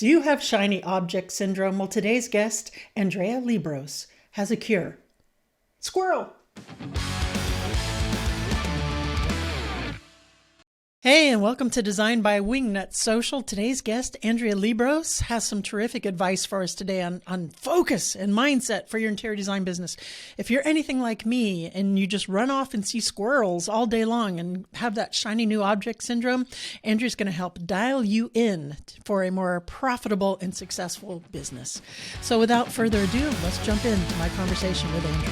Do you have shiny object syndrome? Well, today's guest, Andrea Liebross, has a cure. Squirrel! Hey, and welcome to Design by Wingnut Social. Today's guest, Andrea Liebross, has some terrific advice for us today on focus and mindset for your interior design business. If you're anything like me and you just run off and see squirrels all day long and have that shiny new object syndrome, Andrea's going to help dial you in for a more profitable and successful business. So without further ado, let's jump into my conversation with Andrea.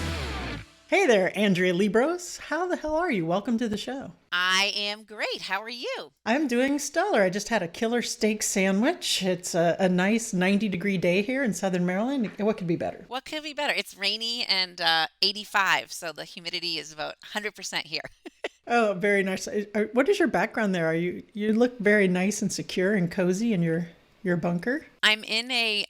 Hey there, Andrea Liebross. How the hell are you? Welcome to the show. I am great. How are you? I'm doing stellar. I just had a killer steak sandwich. It's a nice 90-degree day here in Southern Maryland. What could be better? What could be better? It's rainy and 85, so the humidity is about 100% here. Oh, very nice. What is your background there? You look very nice and secure and cozy in your bunker? I'm in a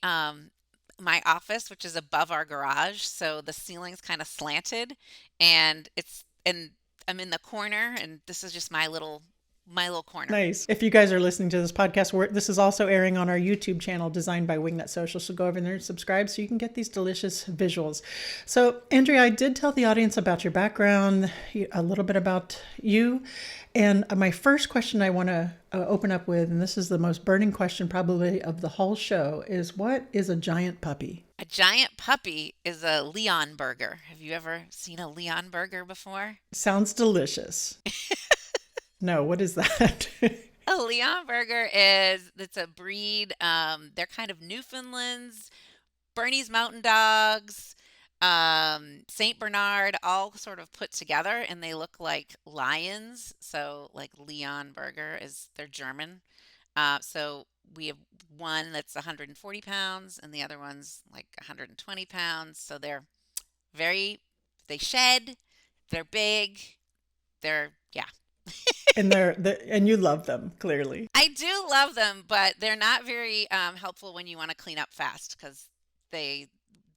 my office, which is above our garage, so the ceiling's kind of slanted, and I'm in the corner, and this is just my little corner. Nice. If you guys are listening to this podcast, this is also airing on our YouTube channel, Designed by Wingnut Social. So go over there and subscribe so you can get these delicious visuals. So, Andrea, I did tell the audience about your background, a little bit about you. And my first question I want to open up with, and this is the most burning question probably of the whole show, is what is a giant puppy? A giant puppy is a Leon burger. Have you ever seen a Leon burger before? Sounds delicious. No, what is that? A Leon burger it's a breed. They're kind of Newfoundlands, Bernese Mountain Dogs, Saint Bernard, all sort of put together, and they look like lions. So, like Leon burger is they're German. So we have one that's 140 pounds, and the other one's like 120 pounds. So they're very, they shed, they're big, yeah. And you love them, clearly. I do love them, but they're not very helpful when you want to clean up fast because they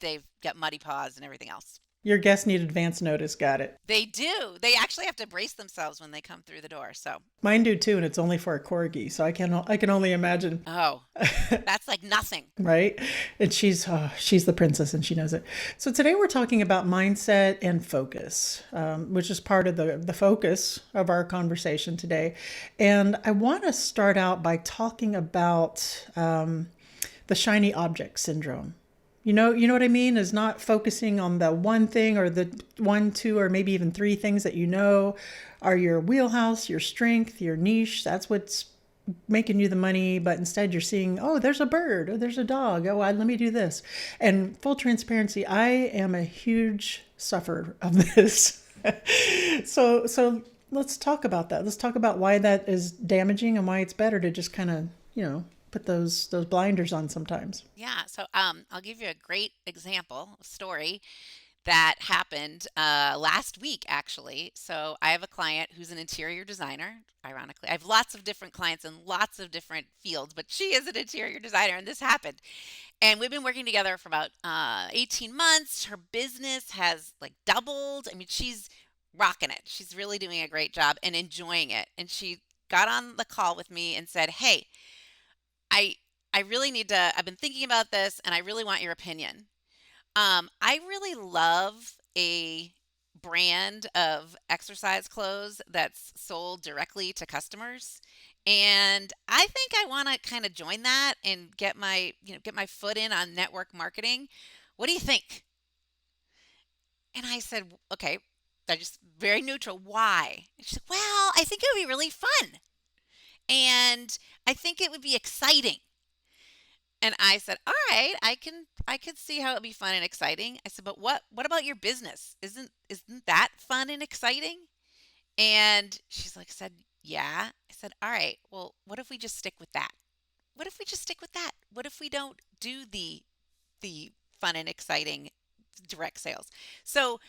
they've got muddy paws and everything else. Your guests need advance notice. Got it. They do. They actually have to brace themselves when they come through the door. So, Mine do too, and it's only for a corgi, so I can only imagine. oh, that's like nothing. Right? And she's the princess, and she knows it. So today we're talking about mindset and focus, which is part of the focus of our conversation today. And I want to start out by talking about the shiny object syndrome. You know what I mean? Is not focusing on the one thing or the one, two, or maybe even three things that you know are your wheelhouse, your strength, your niche. That's what's making you the money. But instead you're seeing, oh, there's a bird, or there's a dog. Oh, let me do this. And full transparency, I am a huge sufferer of this. So let's talk about that. Let's talk about why that is damaging and why it's better to just kind of, put those blinders on sometimes. Yeah. So, I'll give you a great example, a story that happened last week, actually. So, I have a client who's an interior designer. Ironically, I have lots of different clients in lots of different fields, but she is an interior designer, and this happened. And we've been working together for about 18 months. Her business has like doubled. I mean, she's rocking it. She's really doing a great job and enjoying it. And she got on the call with me and said, "Hey, I I really need to I've been thinking about this and I really want your opinion. I really love a brand of exercise clothes that's sold directly to customers. And I think I want to kind of join that and get my foot in on network marketing. What do you think?" And I said, "Okay." I just very neutral. Why? And she said, "Well, I think it would be really fun. And I think it would be exciting." And I said, "All right, I could see how it'd be fun and exciting." I said, "But what about your business? Isn't that fun and exciting?" And she's like said, "Yeah." I said, "All right, well, what if we just stick with that? What if we just stick with that? What if we don't do the fun and exciting direct sales?" So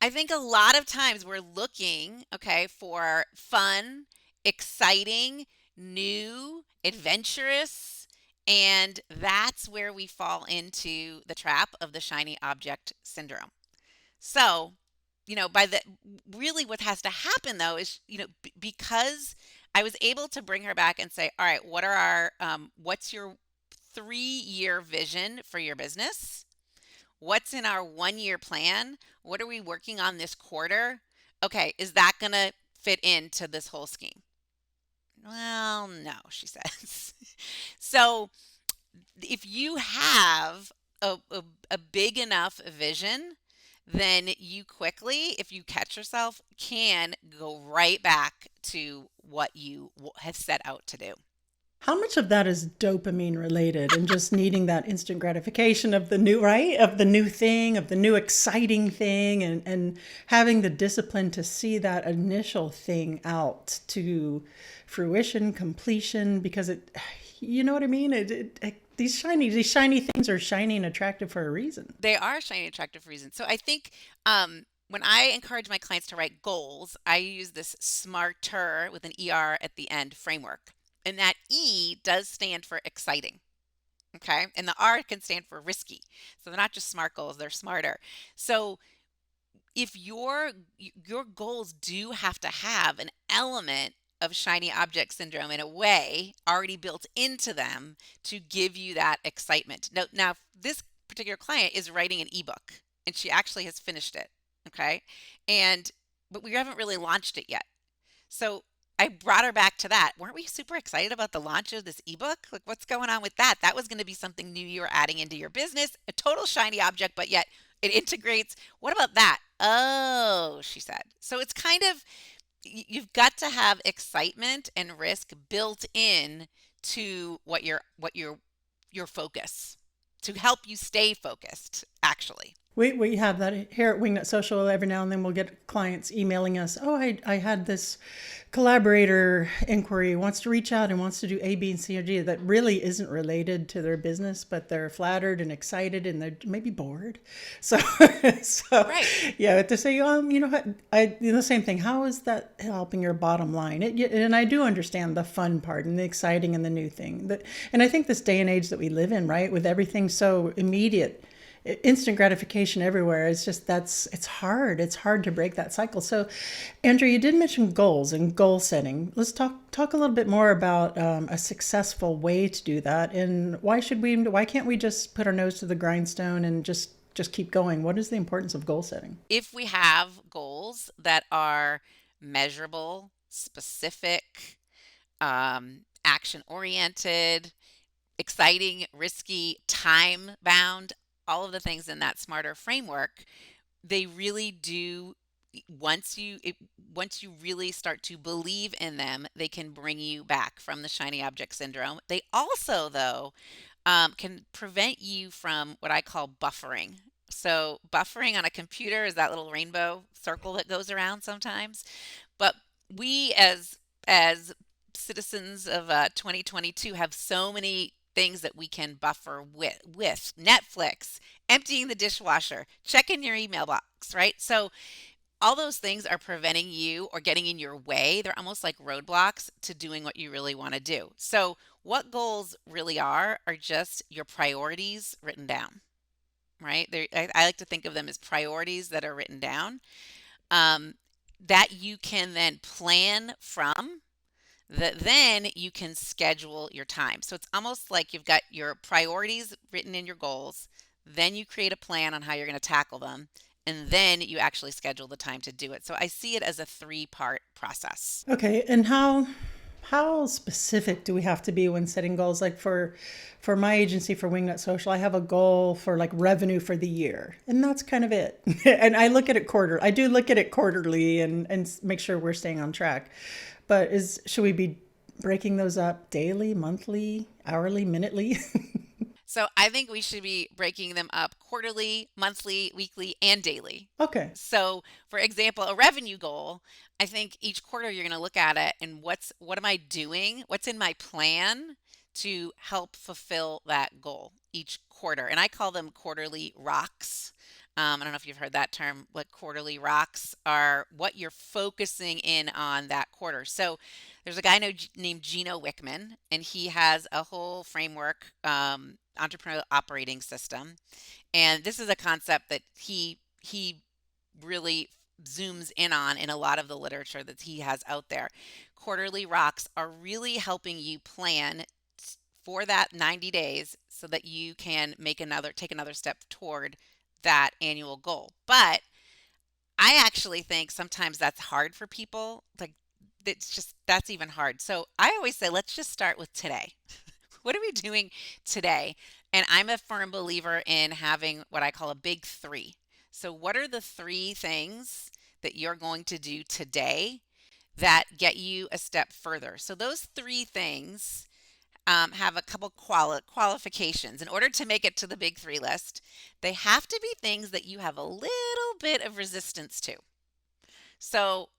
I think a lot of times we're looking, okay, for fun, exciting, new, adventurous, and that's where we fall into the trap of the shiny object syndrome. So, by the really what has to happen though is, because I was able to bring her back and say, "All right, what's your 3-year vision for your business? What's in our 1-year plan? What are we working on this quarter? Okay, is that going to fit into this whole scheme? Well, no, she says. So if you have a big enough vision, then you quickly, if you catch yourself, can go right back to what you have set out to do. How much of that is dopamine related and just needing that instant gratification of the new, right? Of the new thing, of the new exciting thing, and having the discipline to see that initial thing out to fruition, completion, because it, you know what I mean? These shiny things are shiny and attractive for a reason. They are shiny, attractive reasons. So I think when I encourage my clients to write goals, I use this SMARTER with an ER at the end framework. And that E does stand for exciting. Okay. And the R can stand for risky. So they're not just SMART goals, they're smarter. So if your goals do have to have an element of shiny object syndrome in a way already built into them to give you that excitement. Now this particular client is writing an ebook and she actually has finished it. Okay. And but we haven't really launched it yet. So I brought her back to that. Weren't we super excited about the launch of this ebook? Like, what's going on with that? That was going to be something new you were adding into your business, a total shiny object, but yet it integrates. What about that? Oh, she said. So it's kind of, you've got to have excitement and risk built in to your focus to help you stay focused, actually. We have that here at Wingnut Social. Every now and then we'll get clients emailing us, oh, I had this collaborator inquiry, wants to reach out and wants to do A, B, and C, or D that really isn't related to their business, but they're flattered and excited and they're maybe bored. So, so Right. yeah, to say, you know what, the same thing. How is that helping your bottom line? And I do understand the fun part and the exciting and the new thing. And I think this day and age that we live in, right, with everything so immediate, instant gratification everywhere. It's hard to break that cycle. So Andrew, you did mention goals and goal setting. Let's talk a little bit more about a successful way to do that, and why can't we just put our nose to the grindstone and just keep going? What is the importance of goal setting? If we have goals that are measurable, specific, action oriented, exciting, risky, time bound, all of the things in that smarter framework, they really do. Once you really start to believe in them, they can bring you back from the shiny object syndrome. They also, though, can prevent you from what I call buffering. So buffering on a computer is that little rainbow circle that goes around sometimes. But we as citizens of 2022 have so many things that we can buffer with Netflix, emptying the dishwasher, checking your email box, right? So all those things are preventing you or getting in your way. They're almost like roadblocks to doing what you really want to do. So what goals really are just your priorities written down, right? I like to think of them as priorities that are written down, um, that you can then plan from, that then you can schedule your time. So it's almost like you've got your priorities written in your goals, then you create a plan on how you're going to tackle them, and then you actually schedule the time to do it. So I see it as a 3-part process. Okay, and how specific do we have to be when setting goals? Like for my agency, for Wingnut Social, I have a goal for like revenue for the year, and that's kind of it. And I do look at it quarterly and make sure we're staying on track. But should we be breaking those up daily, monthly, hourly, minutely? So I think we should be breaking them up quarterly, monthly, weekly, and daily. Okay. So, for example, a revenue goal, I think each quarter you're going to look at it and what am I doing? What's in my plan to help fulfill that goal each quarter? And I call them quarterly rocks. I don't know if you've heard that term. What quarterly rocks are what you're focusing in on that quarter. So there's a guy named Gino Wickman, and he has a whole framework, entrepreneurial operating system. And this is a concept that he really zooms in on in a lot of the literature that he has out there. Quarterly rocks are really helping you plan for that 90 days so that you can take another step toward that annual goal. But I actually think sometimes that's hard for people. Like, that's even hard. So I always say, let's just start with today. What are we doing today? And I'm a firm believer in having what I call a big three. So, what are the three things that you're going to do today that get you a step further? So, those three things have a couple qualifications. In order to make it to the big three list, they have to be things that you have a little bit of resistance to. So,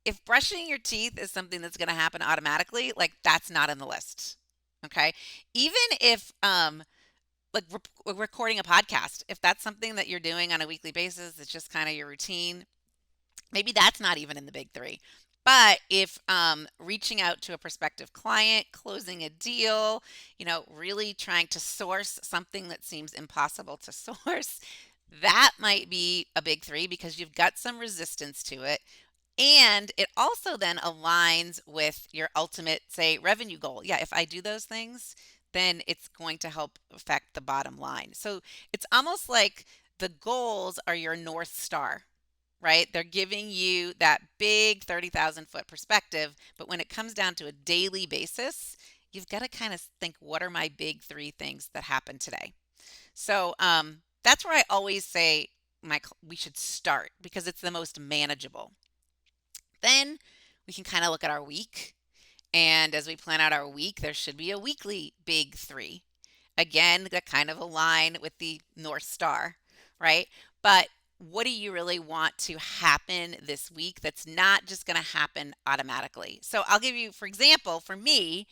if brushing your teeth is something that's going to happen automatically, like that's not in the list. Okay. Even if, like recording a podcast, if that's something that you're doing on a weekly basis, it's just kind of your routine, maybe that's not even in the big three. But if reaching out to a prospective client, closing a deal, really trying to source something that seems impossible to source, that might be a big three because you've got some resistance to it. And it also then aligns with your ultimate, say, revenue goal. Yeah, if I do those things, then it's going to help affect the bottom line. So it's almost like the goals are your North Star, right? They're giving you that big 30,000-foot perspective. But when it comes down to a daily basis, you've got to kind of think, what are my big three things that happen today? So that's where I always say we should start because it's the most manageable. Then we can kind of look at our week. And as we plan out our week, there should be a weekly big three. Again, that kind of align with the North Star, right? But what do you really want to happen this week that's not just going to happen automatically? So I'll give you, for example, for me,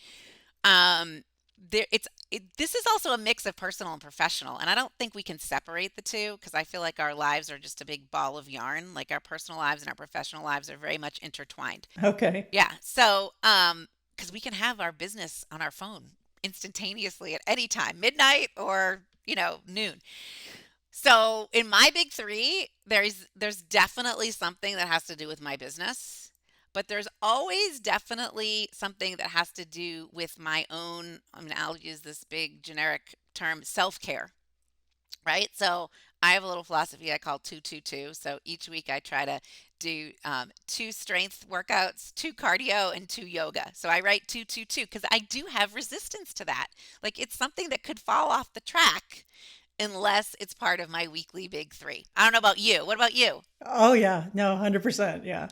um, this is also a mix of personal and professional, and I don't think we can separate the two because I feel like our lives are just a big ball of yarn. Like our personal lives and our professional lives are very much intertwined. Okay. Yeah. So, because we can have our business on our phone instantaneously at any time, midnight or noon. So in my big three, there's definitely something that has to do with my business, but there's always definitely something that has to do with my own. I mean, I'll use this big generic term, self-care, right? So I have a little philosophy I call 222. So each week I try to do two strength workouts, two cardio, and two yoga. So I write 222 because I do have resistance to that. Like it's something that could fall off the track unless it's part of my weekly big three. I don't know about you. What about you? Oh yeah, no, 100%. Yeah.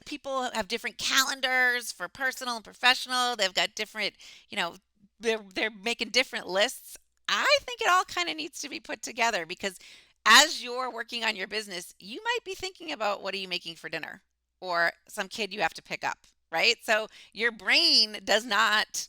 People have different calendars for personal and professional. They've got different, you know, they're making different lists. I think it all kind of needs to be put together because as you're working on your business, you might be thinking about what are you making for dinner or some kid you have to pick up, right? So your brain does not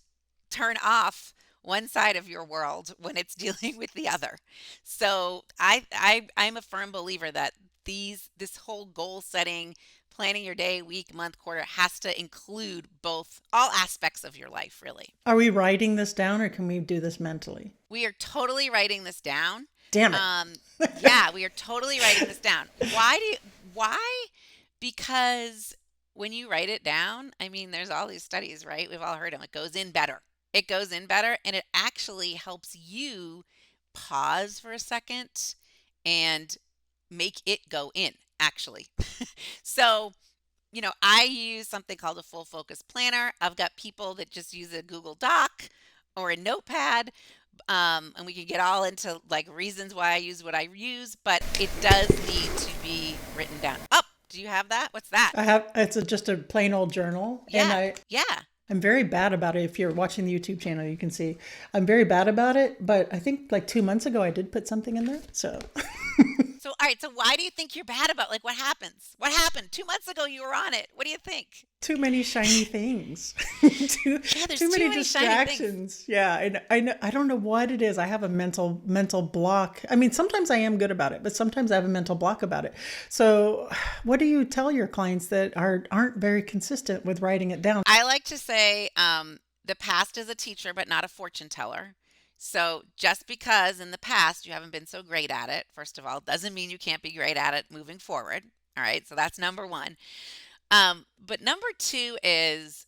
turn off one side of your world when it's dealing with the other. So I'm a firm believer that this whole goal setting, planning your day, week, month, quarter has to include both all aspects of your life, really. Are we writing this down or can we do this mentally? We are totally writing this down. Damn it. Um, yeah, we are totally writing this down. Why? Because when you write it down, I mean, there's all these studies, right? We've all heard them. It goes in better. It goes in better, and it actually helps you pause for a second and make it go in, actually. So, I use something called a full focus planner. I've got people that just use a Google Doc or a notepad. And we can get all into like reasons why I use what I use, but it does need to be written down. Oh, do you have that? What's that? Just a plain old journal. And Yeah, yeah. I'm very bad about it. If you're watching the YouTube channel, you can see I'm very bad about it. But I think like 2 months ago, I did put something in there. So So, all right. So, why do you think you're bad about like what happens? What happened 2 months ago? You were on it. What do you think? too many shiny things, too Yeah, there's too too many many shiny things. distractions. Yeah, and I don't know what it is. I have a mental block. I mean, sometimes I am good about it, but sometimes I have a mental block about it. So, what do you tell your clients that aren't very consistent with writing it down? I like to say the past is a teacher, but not a fortune teller. So just because in the past you haven't been so great at it, first of all, doesn't mean you can't be great at it moving forward. All right. So that's number one. But number two is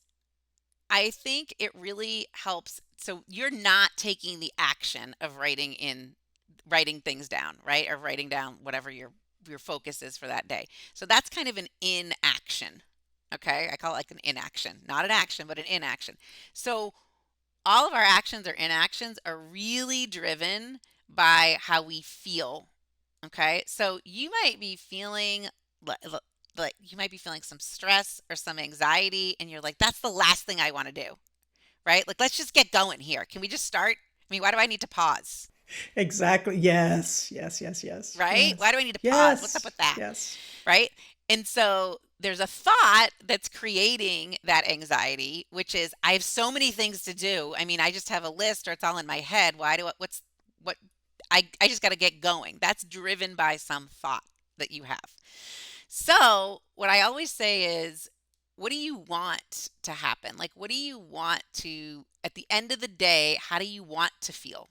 I think it really helps So you're not taking the action of writing things down, right? Or writing down whatever your focus is for that day. So that's kind of an inaction. Okay? I call it like an inaction. Not an action, but an inaction. So all of our actions or inactions are really driven by how we feel. Okay? So you might be feeling like you might be feeling some stress or some anxiety and you're like that's the last thing I want to do, right? Like let's just get going here. Can we just start? I mean, why do I need to pause? Exactly. Yes. Yes. Yes. Yes. Right? Why Yes. do I need to pause? What's up Yes. with that? Yes. Right? And so there's a thought that's creating that anxiety, which is I have so many things to do. I mean, I just have a list or it's all in my head. What I just got to get going. That's driven by some thought that you have. So, what I always say is, what do you want to happen? Like, what do you want to, at the end of the day, how do you want to feel?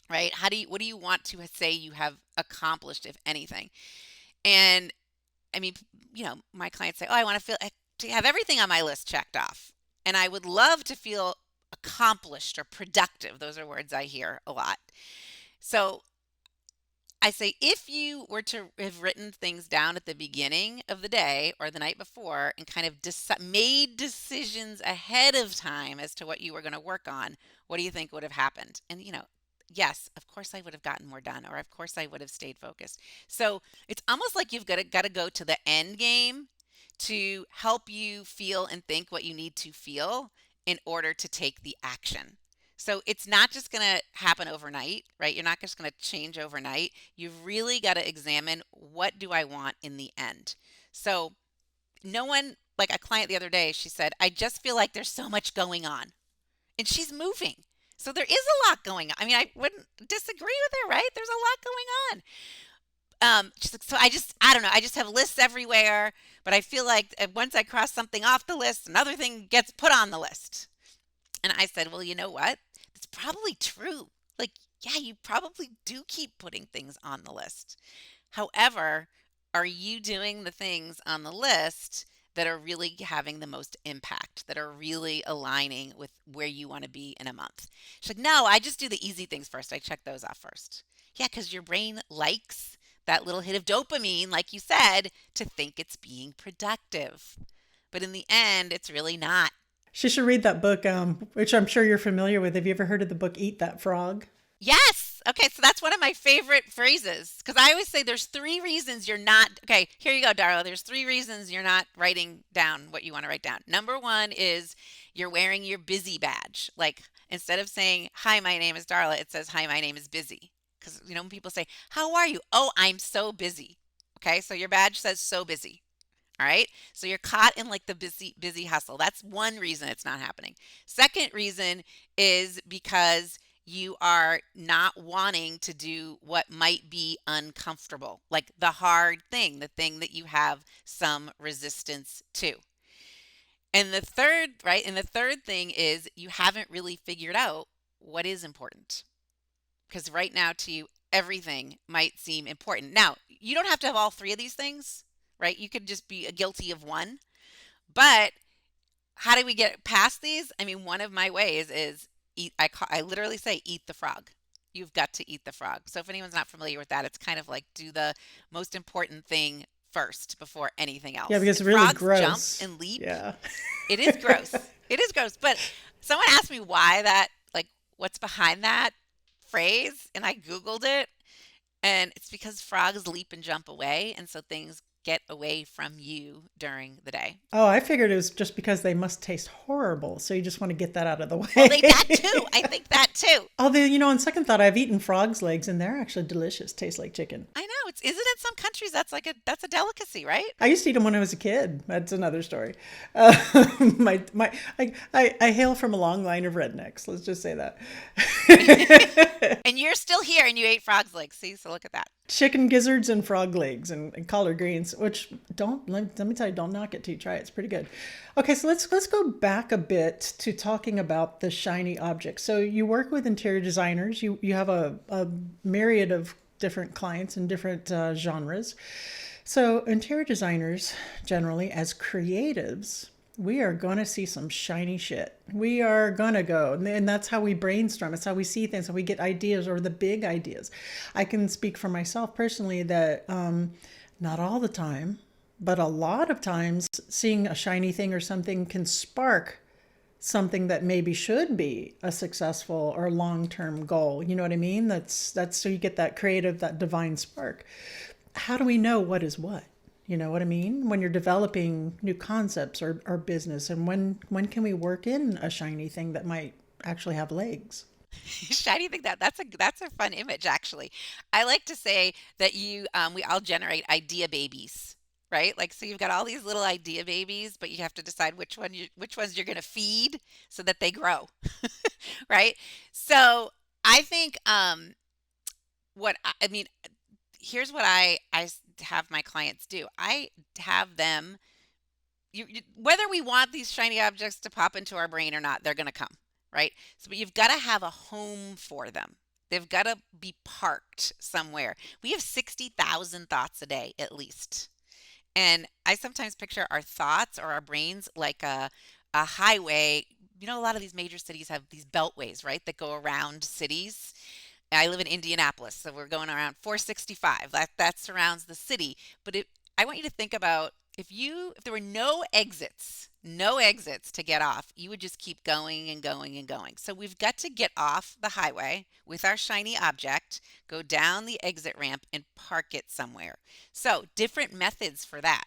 Right? What do you want to say you have accomplished, if anything? And I mean, my clients say, oh, I want to to have everything on my list checked off. And I would love to feel accomplished or productive. Those are words I hear a lot. So I say, if you were to have written things down at the beginning of the day or the night before and kind of made decisions ahead of time as to what you were going to work on, what do you think would have happened? And, yes, of course I would have gotten more done, or of course I would have stayed focused. So it's almost like you've got to go to the end game to help you feel and think what you need to feel in order to take the action. So it's not just going to happen overnight, right? You're not just going to change overnight. You've really got to examine what do I want in the end. So no one, like a client the other day, she said, I just feel like there's so much going on. And she's moving. So there is a lot going on. I mean, I wouldn't disagree with her, right? There's a lot going on. She's like, so I don't know. I just have lists everywhere, but I feel like once I cross something off the list, another thing gets put on the list. And I said, well, you know what? It's probably true. Like, yeah, you probably do keep putting things on the list. However, are you doing the things on the list that are really having the most impact, that are really aligning with where you want to be in a month? She's like, no, I just do the easy things first. I check those off first. Yeah, because your brain likes that little hit of dopamine, like you said, to think it's being productive. But in the end, it's really not. She should read that book, which I'm sure you're familiar with. Have you ever heard of the book Eat That Frog? Yes. Okay, so that's one of my favorite phrases because I always say there's three reasons you're not. Okay, here you go, Darla. There's three reasons you're not writing down what you want to write down. Number one is you're wearing your busy badge. Like instead of saying, hi, my name is Darla, it says, hi, my name is busy. Because, when people say, how are you? Oh, I'm so busy. Okay, so your badge says so busy. All right. So you're caught in like the busy hustle. That's one reason it's not happening. Second reason is because you are not wanting to do what might be uncomfortable, like the hard thing, the thing that you have some resistance to. And the third, right? And the third thing is you haven't really figured out what is important. Because right now to you, everything might seem important. Now, you don't have to have all three of these things, right? You could just be guilty of one. But how do we get past these? I mean, one of my ways is eat. I literally say eat the frog. You've got to eat the frog. So if anyone's not familiar with that, it's kind of like do the most important thing first before anything Yeah, else. because If it's really frogs jump gross. and leap, Yeah. it is gross. It is gross. But someone asked me why that, like, what's behind that phrase, and I Googled it, and it's because frogs leap and jump away, and so things get away from you during the day. Oh, I figured it was just because they must taste horrible. So you just want to get that out of the Well, that too. way. I think that too. Although, on second thought, I've eaten frog's legs and they're actually delicious. Taste like chicken. I know. Isn't it some countries that's a delicacy, right? I used to eat them when I was a kid. That's another story. I hail from a long line of rednecks. Let's just say that. And you're still here and you ate frog's legs. See, so look at that. Chicken gizzards and frog legs and collard greens, which let me tell you, don't knock it till you try it. It's pretty good. Okay, so let's go back a bit to talking about the shiny object. So you work with interior designers. You have a myriad of different clients in different genres. So interior designers, generally as creatives, we are going to see some shiny shit. We are going to go. And that's how we brainstorm. It's how we see things, how we get ideas or the big ideas. I can speak for myself personally that not all the time, but a lot of times seeing a shiny thing or something can spark something that maybe should be a successful or long-term goal. You know what I mean? That's so you get that creative, that divine spark. How do we know what is what? You know what I mean? When you're developing new concepts or business, and when can we work in a shiny thing that might actually have legs? Shiny thing that's a fun image actually. I like to say that we all generate idea babies, right? Like so you've got all these little idea babies, but you have to decide which ones you're going to feed so that they grow, right? So I think what I mean here's what have my clients do. I have them whether we want these shiny objects to pop into our brain or not, they're going to come, right? So, but you've got to have a home for them. They've got to be parked somewhere. We have 60,000 thoughts a day at least. And I sometimes picture our thoughts or our brains like a highway. You know, a lot of these major cities have these beltways, right, that go around cities. I live in Indianapolis, so we're going around 465. That surrounds the city. But I want you to think about if there were no exits to get off, you would just keep going and going and going. So we've got to get off the highway with our shiny object, go down the exit ramp and park it somewhere. So different methods for that,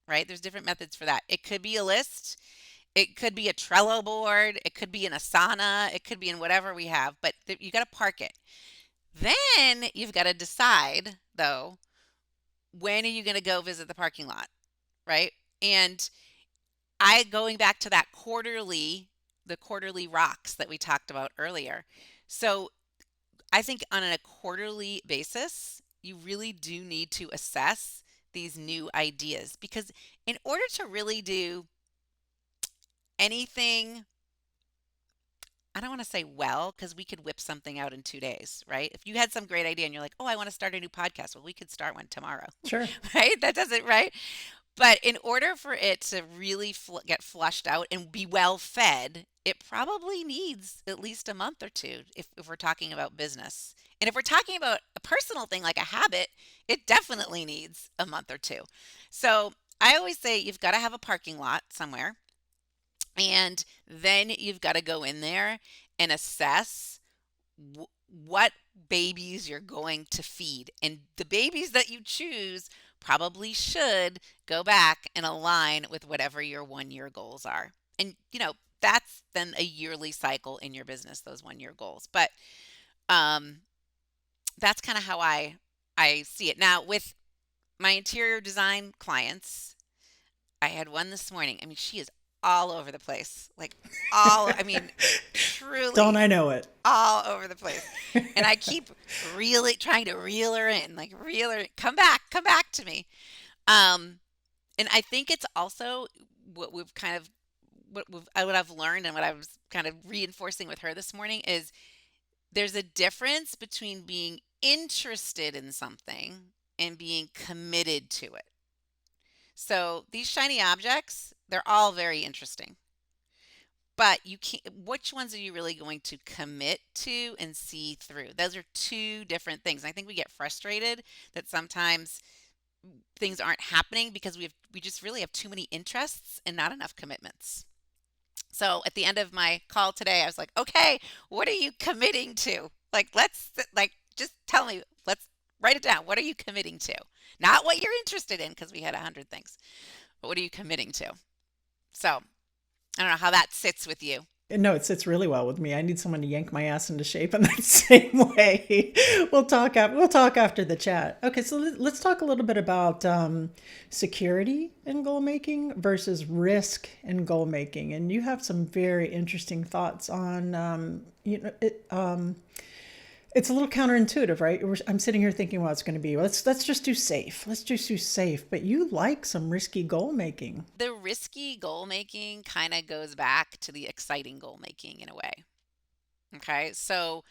right? There's different methods for that. It could be a list. It could be a Trello board. It could be in Asana. It could be in whatever we have, but you got to park it. Then you've got to decide, though, when are you going to go visit the parking lot, right? And going back to the quarterly rocks that we talked about earlier. So I think on a quarterly basis, you really do need to assess these new ideas because in order to really do anything, I don't want to say well, because we could whip something out in 2 days, right? If you had some great idea and you're like, oh, I want to start a new podcast, well, we could start one tomorrow, Sure. right? That doesn't, right? But in order for it to really get flushed out and be well fed, it probably needs at least a month or two if we're talking about business. And if we're talking about a personal thing like a habit, it definitely needs a month or two. So I always say you've got to have a parking lot somewhere. And then you've got to go in there and assess what babies you're going to feed. And the babies that you choose probably should go back and align with whatever your 1 year goals are. And, that's then a yearly cycle in your business, those 1 year goals. But um, that's kind of how I see it. Now, with my interior design clients, I had one this morning. I mean, she is all over the place. I mean, Don't truly I know it? all over the place. And I keep really trying to reel her in, like reel her, come back to me. Um, and I think it's also what we've kind of, what I've learned and what I was kind of reinforcing with her this morning is there's a difference between being interested in something and being committed to it. So these shiny objects, they're all very interesting. But you can't, which ones are you really going to commit to and see through? Those are two different things. And I think we get frustrated that sometimes things aren't happening because we just really have too many interests and not enough commitments. So at the end of my call today, I was like, okay, what are you committing to? Just tell me, let's write it down. What are you committing to? Not what you're interested in, because we had 100 things, but what are you committing to? So I don't know how that sits with you. No, it sits really well with me. I need someone to yank my ass into shape in that same way. We'll talk after the chat. Okay, so let's talk a little bit about security in goal making versus risk in goal making. And you have some very interesting thoughts on it's a little counterintuitive, right? I'm sitting here thinking, well, it's going to be let's just do safe. Let's just do safe. But you like some risky goal making. The risky goal making kind of goes back to the exciting goal making in a way. Okay, so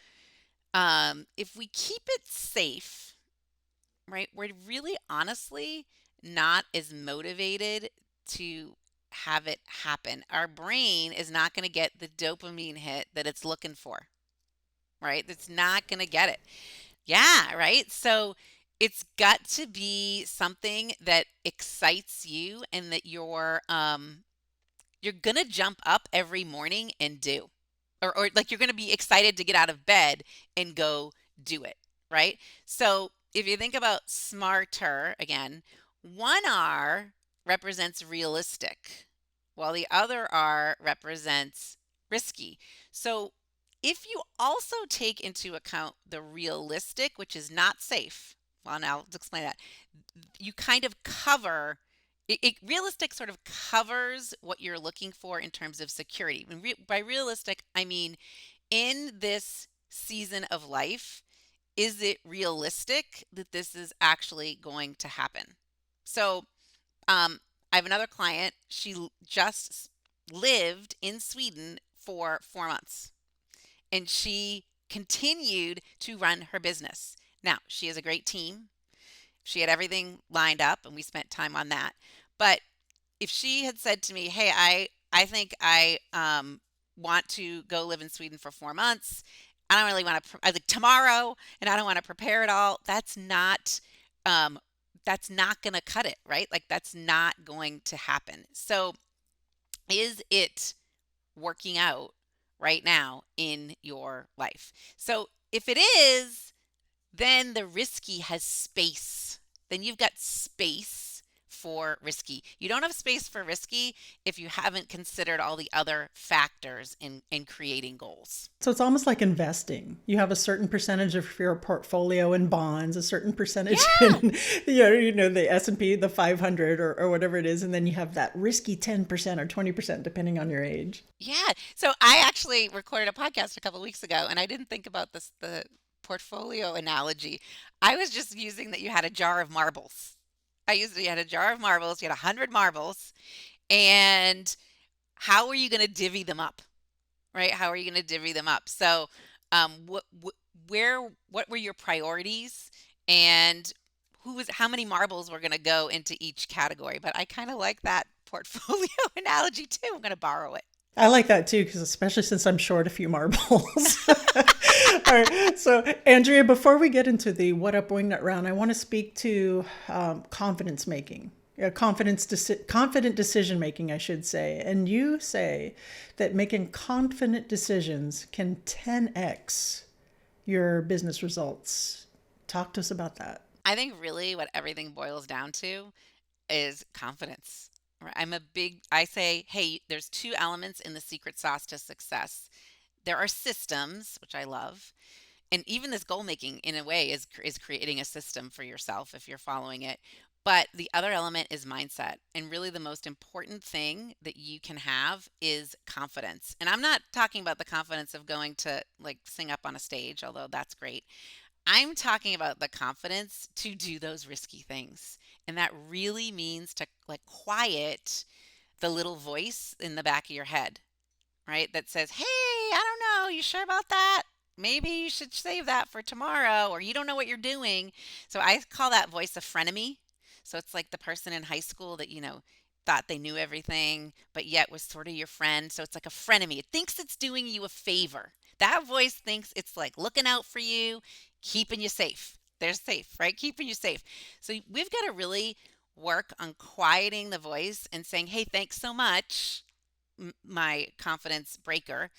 if we keep it safe, right, we're really honestly not as motivated to have it happen. Our brain is not going to get the dopamine hit that it's looking for, right? It's not going to get it. Yeah, right? So it's got to be something that excites you and that you're going to jump up every morning and do. Or like you're going to be excited to get out of bed and go do it, right? So if you think about smarter again, one R represents realistic, while the other R represents risky. So if you also take into account the realistic, which is not safe, well, now I'll explain that. You kind of cover realistic sort of covers what you're looking for in terms of security. By realistic, I mean in this season of life, is it realistic that this is actually going to happen? So, I have another client. Just lived in Sweden for 4 months and she continued to run her business. Now, she has a great team. She had everything lined up and we spent time on that. But if she had said to me, "Hey, I think I want to go live in Sweden for 4 months. I don't really want to. I like tomorrow, and I don't want to prepare at all." Um, that's not going to cut it, right? Like that's not going to happen. So, is it working out right now in your life? So, if it is, then the risky has space. Then you've got space for risky. You don't have space for risky if you haven't considered all the other factors in creating goals. So it's almost like investing. You have a certain percentage of your portfolio in bonds, a certain percentage Yeah. in the S&P, the 500 or whatever it is, and then you have that risky 10% or 20% depending on your age. Yeah. So I actually recorded a podcast a couple of weeks ago and I didn't think about the portfolio analogy. I was just using that you had a jar of marbles. You had a jar of marbles, you had 100 marbles, and how are you going to divvy them up? Right? How are you going to divvy them up? So, what were your priorities, and how many marbles were going to go into each category? But I kind of like that portfolio analogy too. I'm going to borrow it. I like that too, because especially since I'm short a few marbles. All right. So, Andrea, before we get into the What Up Wingnut round, I want to speak to confidence making. Confident decision making, I should say. And you say that making confident decisions can 10x your business results. Talk to us about that. I think really what everything boils down to is confidence. Right? I say, hey, there's two elements in the secret sauce to success. There are systems, which I love, and even this goal making in a way is creating a system for yourself if you're following it. But the other element is mindset. And really the most important thing that you can have is confidence. And I'm not talking about the confidence of going to like sing up on a stage, although that's great. I'm talking about the confidence to do those risky things. And that really means to like quiet the little voice in the back of your head, right? That says, "Hey, I don't know, you sure about that? Maybe you should save that for tomorrow," or "You don't know what you're doing." So I call that voice a frenemy. So it's like the person in high school that, thought they knew everything, but yet was sort of your friend. So it's like a frenemy. It thinks it's doing you a favor. That voice thinks it's like looking out for you, keeping you safe. They're safe, right? Keeping you safe. So we've got to really work on quieting the voice and saying, "Hey, thanks so much, my confidence breaker,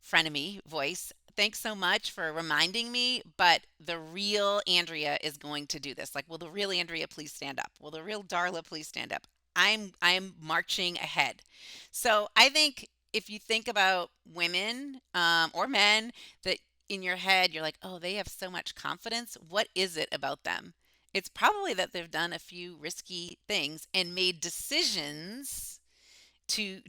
frenemy voice. Thanks so much for reminding me, but the real Andrea is going to do this." Like, will the real Andrea please stand up? Will the real Darla please stand up? I'm marching ahead. So I think if you think about women or men that in your head you're like, oh, they have so much confidence. What is it about them? It's probably that they've done a few risky things and made decisions to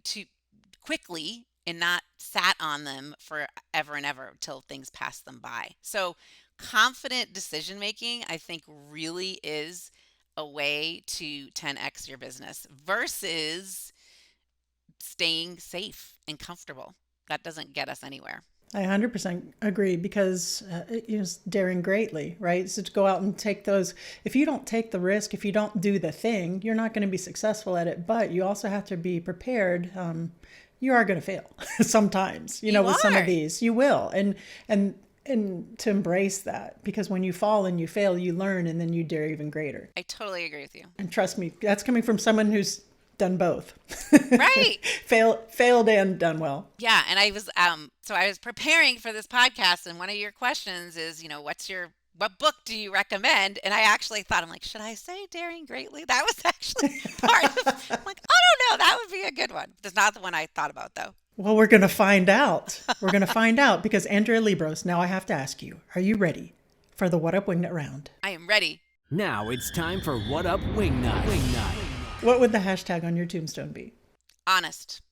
quickly and not sat on them forever and ever till things pass them by. So confident decision making, I think, really is a way to 10x your business versus staying safe and comfortable. That doesn't get us anywhere. I 100% agree because it is daring greatly, right? So to go out and take those, if you don't take the risk, if you don't do the thing, you're not going to be successful at it. But you also have to be prepared. You are going to fail sometimes, You with some of are. these, you will. And to embrace that, because when you fall and you fail, you learn and then you dare even greater. I totally agree with you. And trust me, that's coming from someone who's done both. Right. Failed and done well. Yeah, and I was preparing for this podcast, and one of your questions is, what book do you recommend? And I actually thought, I'm like, should I say Daring Greatly? That was actually part of, I'm like, I don't know, that would be a good one. That's not the one I thought about though. Well, we're going to find out. We're going to find out because Andrea Liebross, now I have to ask you, are you ready for the What Up Wingnut round? I am ready. Now it's time for What Up Wingnut. What would the hashtag on your tombstone be? Honest,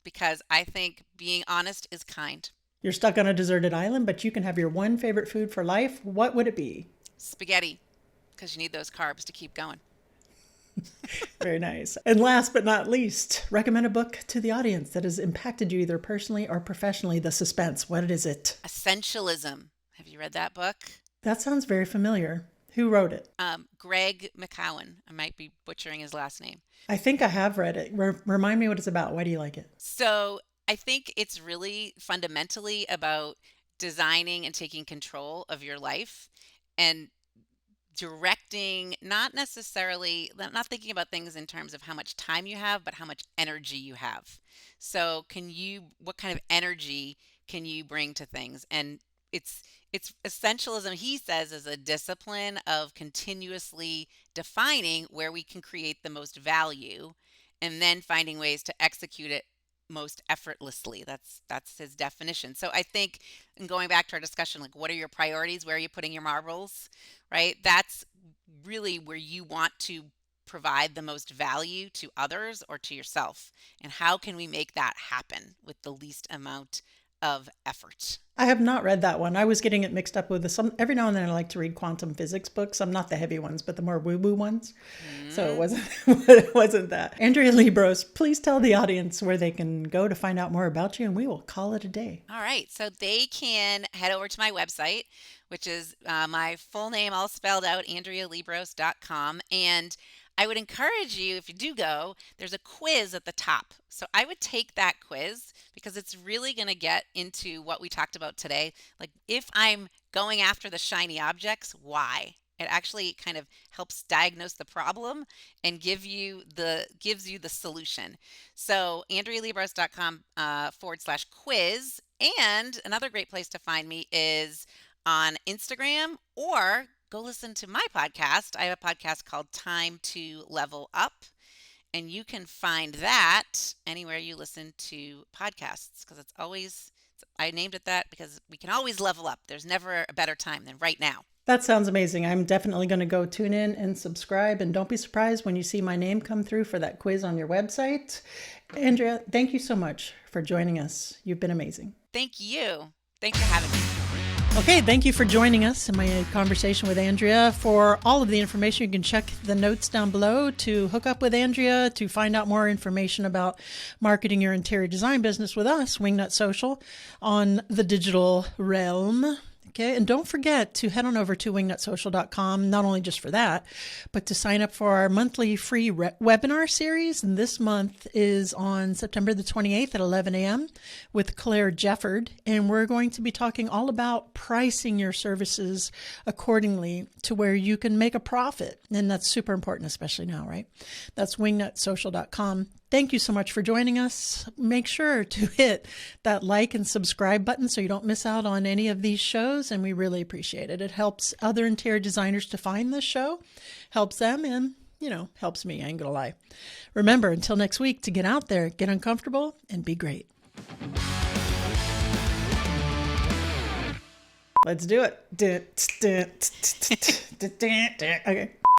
because I think being honest is kind. You're stuck on a deserted island, but you can have your one favorite food for life. What would it be? Spaghetti, because you need those carbs to keep going. Very nice. And last but not least, recommend a book to the audience that has impacted you either personally or professionally. The suspense. What is it? Essentialism. Have you read that book? That sounds very familiar. Who wrote it? Greg McCowan. I might be butchering his last name. I think I have read it. Remind me what it's about. Why do you like it? So I think it's really fundamentally about designing and taking control of your life and directing, not necessarily, not thinking about things in terms of how much time you have, but how much energy you have. So what kind of energy can you bring to things? And it's essentialism, he says, is a discipline of continuously defining where we can create the most value and then finding ways to execute it most effortlessly. That's his definition. So I think, and going back to our discussion, like, what are your priorities? Where are you putting your marbles? Right? That's really where you want to provide the most value to others or to yourself. And how can we make that happen with the least amount of effort? I have not read that one. I was getting it mixed up with some. Every now and then I like to read quantum physics books. I'm not the heavy ones, but the more woo-woo ones. So it wasn't it wasn't that. Andrea Liebross, please tell the audience where they can go to find out more about you, and we will call it a day. All right. So they can head over to my website, which is my full name all spelled out, AndreaLiebross.com. And I would encourage you, if you do go, there's a quiz at the top. So I would take that quiz because it's really going to get into what we talked about today. Like, if I'm going after the shiny objects, why? It actually kind of helps diagnose the problem and gives you the solution. So AndreaLiebross.com /quiz. And another great place to find me is on Instagram, or go listen to my podcast. I have a podcast called Time to Level Up, and you can find that anywhere you listen to podcasts, because I named it that because we can always level up. There's never a better time than right now. That sounds amazing. I'm definitely going to go tune in and subscribe. And don't be surprised when you see my name come through for that quiz on your website. Andrea, thank you so much for joining us. You've been amazing. Thank you. Thanks for having me. Okay, thank you for joining us in my conversation with Andrea. For all of the information, you can check the notes down below to hook up with Andrea, to find out more information about marketing your interior design business with us, Wingnut Social, on the digital realm. Okay, and don't forget to head on over to wingnutsocial.com, not only just for that, but to sign up for our monthly free webinar series. And this month is on September the 28th at 11 a.m. with Claire Jefford. And we're going to be talking all about pricing your services accordingly to where you can make a profit. And that's super important, especially now, right? That's wingnutsocial.com. Thank you so much for joining us. Make sure to hit that like and subscribe button so you don't miss out on any of these shows, and we really appreciate it. It helps other interior designers to find this show, helps them, and, helps me. I ain't gonna lie. Remember, until next week, to get out there, get uncomfortable, and be great. Let's do it. Okay.